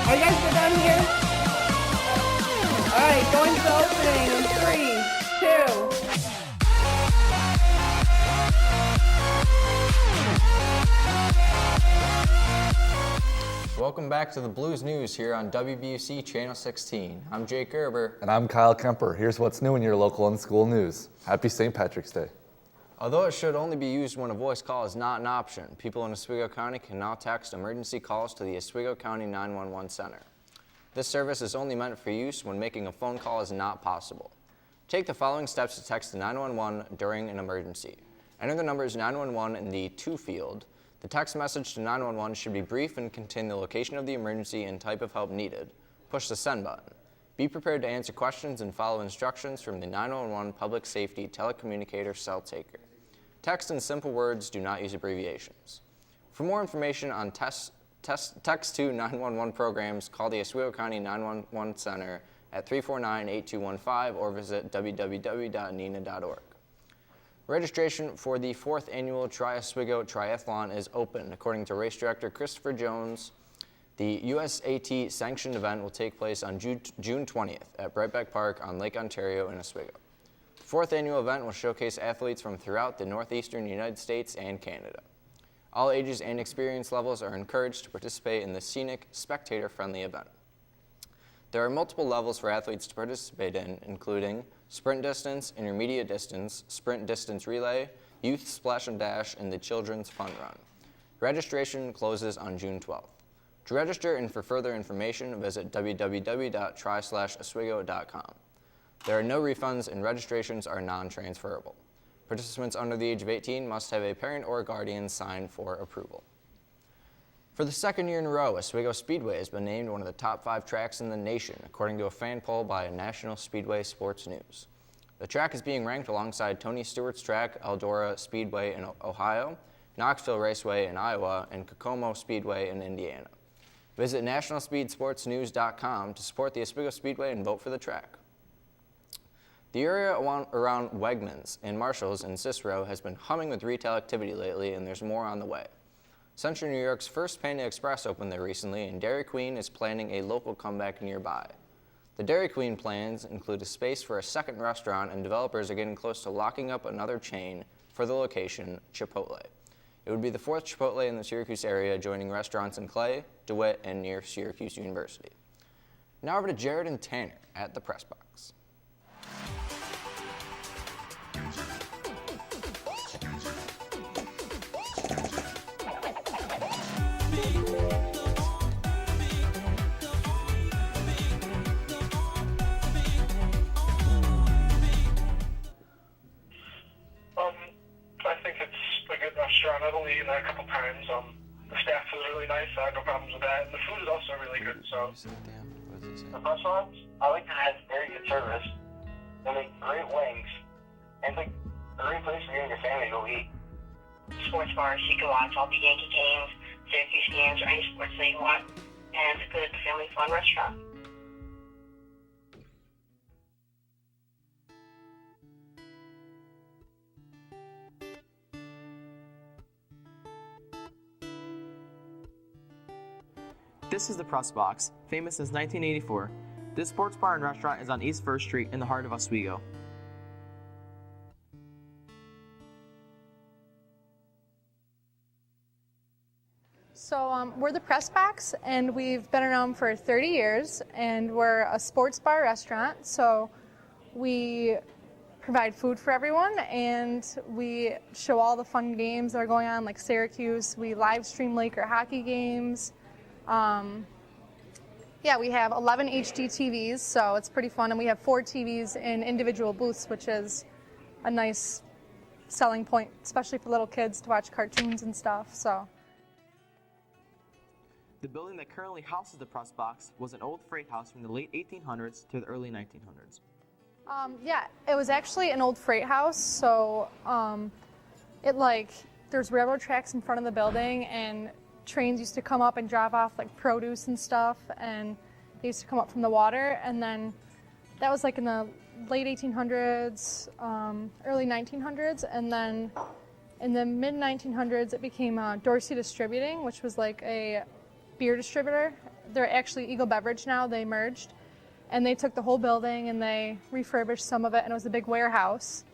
Are you guys done here? All right, going to the opening in 3, 2. Welcome back to the Blues News here on WBUC Channel 16. I'm Jake Gerber. And I'm Kyle Kemper. Here's what's new in your local and school news. Happy St. Patrick's Day. Although it should only be used when a voice call is not an option, people in Oswego County can now text emergency calls to the Oswego County 911 Center. This service is only meant for use when making a phone call is not possible. Take the following steps to text 911 during an emergency. Enter the numbers 911 in the To field. The text message to 911 should be brief and contain the location of the emergency and type of help needed. Push the send button. Be prepared to answer questions and follow instructions from the 911 Public Safety Telecommunicator Cell Taker. Text in simple words, do not use abbreviations. For more information on text to 911 programs, call the Oswego County 911 Center at 349-8215 or visit www.nina.org. Registration for the 4th annual Tri-Oswego Triathlon is open. According to race director Christopher Jones, the USAT sanctioned event will take place on June 20th at Brightback Park on Lake Ontario in Oswego. The 4th annual event will showcase athletes from throughout the northeastern United States and Canada. All ages and experience levels are encouraged to participate in the scenic, spectator-friendly event. There are multiple levels for athletes to participate in, including sprint distance, intermediate distance, sprint distance relay, youth splash and dash, and the children's fun run. Registration closes on June 12th. To register and for further information, visit www.tri/oswego.com. There are no refunds and registrations are non-transferable. Participants under the age of 18 must have a parent or guardian sign for approval. For the second year in a row, Oswego Speedway has been named one of the top 5 tracks in the nation, according to a fan poll by National Speedway Sports News. The track is being ranked alongside Tony Stewart's track, Eldora Speedway in Ohio, Knoxville Raceway in Iowa, and Kokomo Speedway in Indiana. Visit nationalspeedsportsnews.com to support the Oswego Speedway and vote for the track. The area around Wegmans and Marshalls and Cicero has been humming with retail activity lately, and there's more on the way. Central New York's first Panda Express opened there recently, and Dairy Queen is planning a local comeback nearby. The Dairy Queen plans include a space for a second restaurant, and developers are getting close to locking up another chain for the location, Chipotle. It would be the 4th Chipotle in the Syracuse area, joining restaurants in Clay, DeWitt, and near Syracuse University. Now over to Jared and Tanner at the press box. I think it's a good restaurant. I've only eaten there a couple times. The staff is really nice. I have no problems with that. And the food is also really good. So the restaurants, I like that it has very good service. They make great wings. And it's like a great place for you and your family to go eat. Sports bars, you can watch all the Yankee games, Syracuse games, or any sports that you want. And it's a good family fun restaurant. This is the Press Box, famous since 1984. This sports bar and restaurant is on East 1st Street in the heart of Oswego. So we're the Press Box, and we've been around for 30 years, and we're a sports bar restaurant. So we provide food for everyone, and we show all the fun games that are going on, like Syracuse. We live stream Laker hockey games. Yeah, we have 11 HD TVs, so it's pretty fun, and we have 4 TVs in individual booths, which is a nice selling point, especially for little kids to watch cartoons and stuff. So. The building that currently houses the press box was an old freight house from the late 1800s to the early 1900s. Yeah, it was actually an old freight house, so there's railroad tracks in front of the building, and trains used to come up and drop off like produce and stuff, and they used to come up from the water, and then that was like in the late 1800s, early 1900s, and then in the mid 1900s it became Dorsey Distributing, which was like a beer distributor. They're actually Eagle Beverage now, they merged, and they took the whole building and they refurbished some of it, and it was a big warehouse.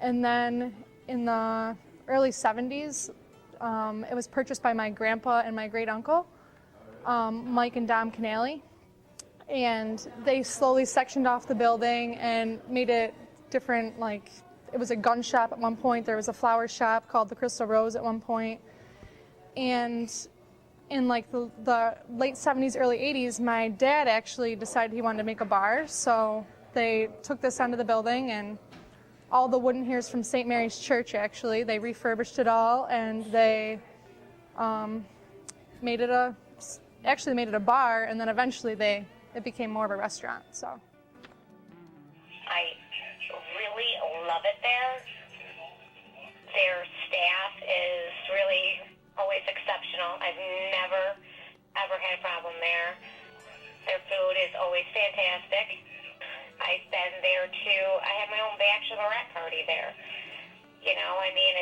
And then in the early 70s, it was purchased by my grandpa and my great uncle, Mike and Dom Canale, and they slowly sectioned off the building and made it different. Like, it was a gun shop at one point, there was a flower shop called the Crystal Rose at one point, and in like the late 70s, early 80s, my dad actually decided he wanted to make a bar, so they took this end of the building, and all the wooden here's from St. Mary's Church, actually. They refurbished it all, and they made it a bar, and then eventually it became more of a restaurant. So I really love it there. Their staff is really always exceptional. I've never, ever had a problem there. Their food is always fantastic. I've been there too. I have my own bachelorette party there. You know, I mean,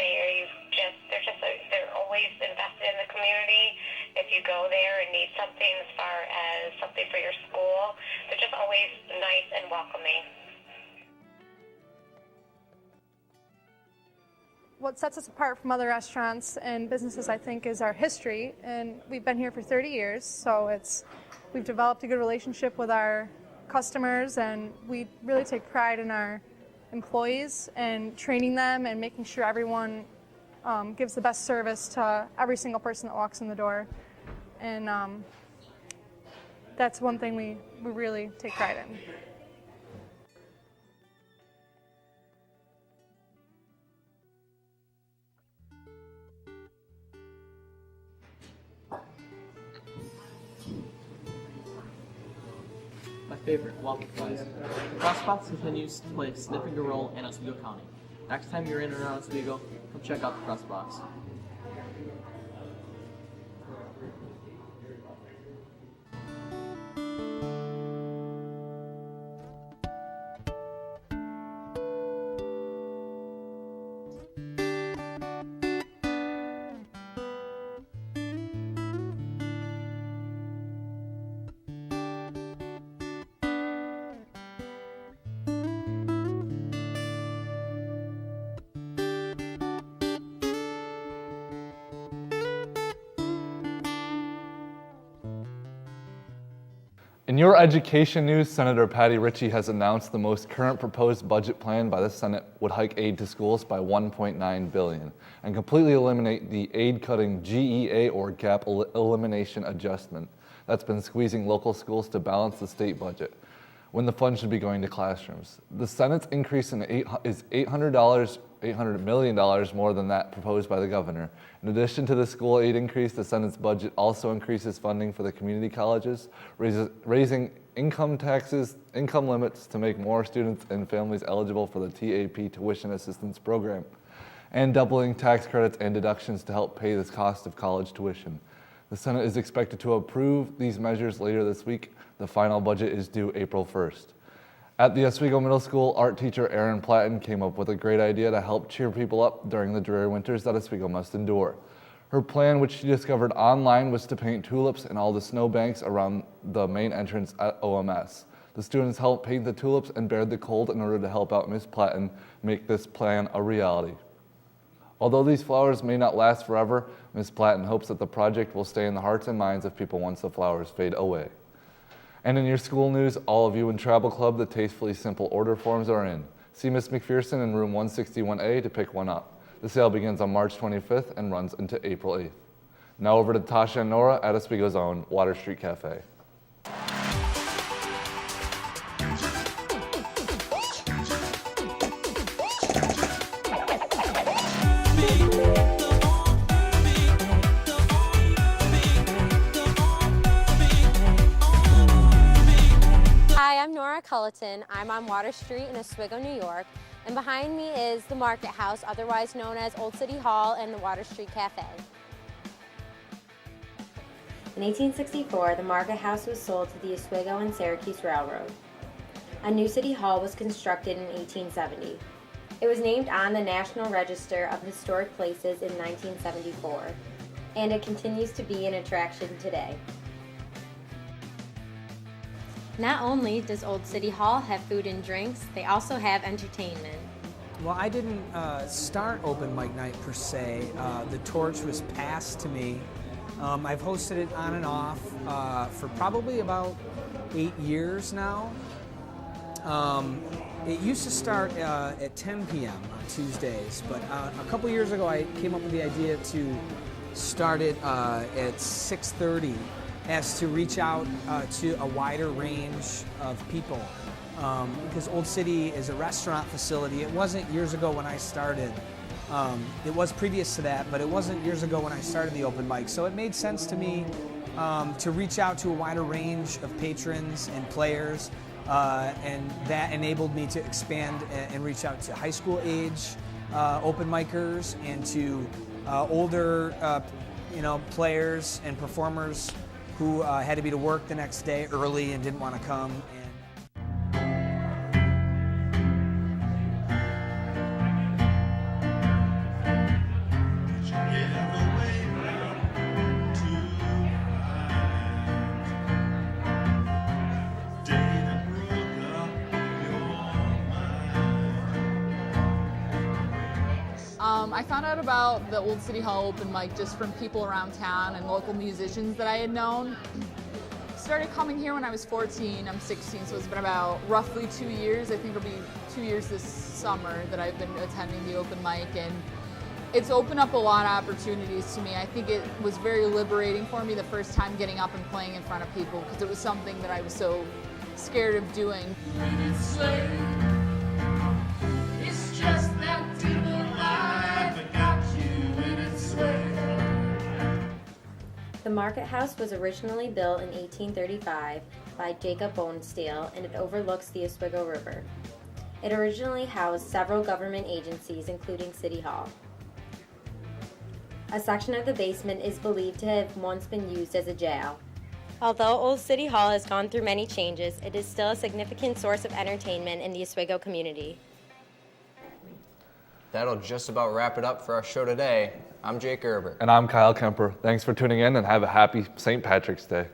they're always invested in the community. If you go there and need something as far as something for your school, they're just always nice and welcoming. what sets us apart from other restaurants and businesses, I think, is our history. And we've been here for 30 years, so we've developed a good relationship with our customers, and we really take pride in our employees and training them and making sure everyone gives the best service to every single person that walks in the door. And that's one thing we really take pride in. My favorite, waffle fries. The Crossbox continues to play a significant role in Oswego County. Next time you're in or around Oswego, come check out the Crossbox. In your education news, Senator Patty Ritchie has announced the most current proposed budget plan by the Senate would hike aid to schools by $1.9 billion and completely eliminate the aid-cutting GEA or gap elimination adjustment that's been squeezing local schools to balance the state budget when the funds should be going to classrooms. The Senate's increase is $800 million more than that proposed by the governor. In addition to the school aid increase, the Senate's budget also increases funding for the community colleges, raising income limits to make more students and families eligible for the TAP tuition assistance program, and doubling tax credits and deductions to help pay the cost of college tuition. The Senate is expected to approve these measures later this week. The final budget is due April 1st. At the Oswego Middle School, art teacher Erin Platten came up with a great idea to help cheer people up during the dreary winters that Oswego must endure. Her plan, which she discovered online, was to paint tulips in all the snowbanks around the main entrance at OMS. The students helped paint the tulips and bared the cold in order to help out Ms. Platten make this plan a reality. Although these flowers may not last forever, Ms. Platten hopes that the project will stay in the hearts and minds of people once the flowers fade away. And in your school news, all of you in Travel Club, the Tastefully Simple order forms are in. See Ms. McPherson in room 161A to pick one up. The sale begins on March 25th and runs into April 8th. Now over to Tasha and Nora at Oswego's own Water Street Cafe. Hi, I'm Nora Culleton. I'm on Water Street in Oswego, New York, and behind me is the Market House, otherwise known as Old City Hall, and the Water Street Cafe. In 1864, the Market House was sold to the Oswego and Syracuse Railroad. A new City Hall was constructed in 1870. It was named on the National Register of Historic Places in 1974, and it continues to be an attraction today. Not only does Old City Hall have food and drinks, they also have entertainment. Well, I didn't start open mic night per se. The torch was passed to me. I've hosted it on and off for probably about 8 years now. It used to start at 10 p.m. on Tuesdays, but a couple years ago I came up with the idea to start it at 6:30 as to reach out to a wider range of people. Because Old City is a restaurant facility. It wasn't years ago when I started. It was previous to that, but it wasn't years ago when I started the open mic. So it made sense to me to reach out to a wider range of patrons and players, and that enabled me to expand and reach out to high school age open micers and to older players and performers who had to be to work the next day early and didn't want to come. I found out about the Old City Hall open mic just from people around town and local musicians that I had known. Started coming here when I was 14, I'm 16, so it's been about roughly 2 years. I think it'll be 2 years this summer that I've been attending the open mic, and it's opened up a lot of opportunities to me. I think it was very liberating for me the first time getting up and playing in front of people, because it was something that I was so scared of doing. It's just that The Market House was originally built in 1835 by Jacob Bonesteel, and it overlooks the Oswego River. It originally housed several government agencies, including City Hall. A section of the basement is believed to have once been used as a jail. Although Old City Hall has gone through many changes, it is still a significant source of entertainment in the Oswego community. That'll just about wrap it up for our show today. I'm Jake Gerber. And I'm Kyle Kemper. Thanks for tuning in and have a happy St. Patrick's Day.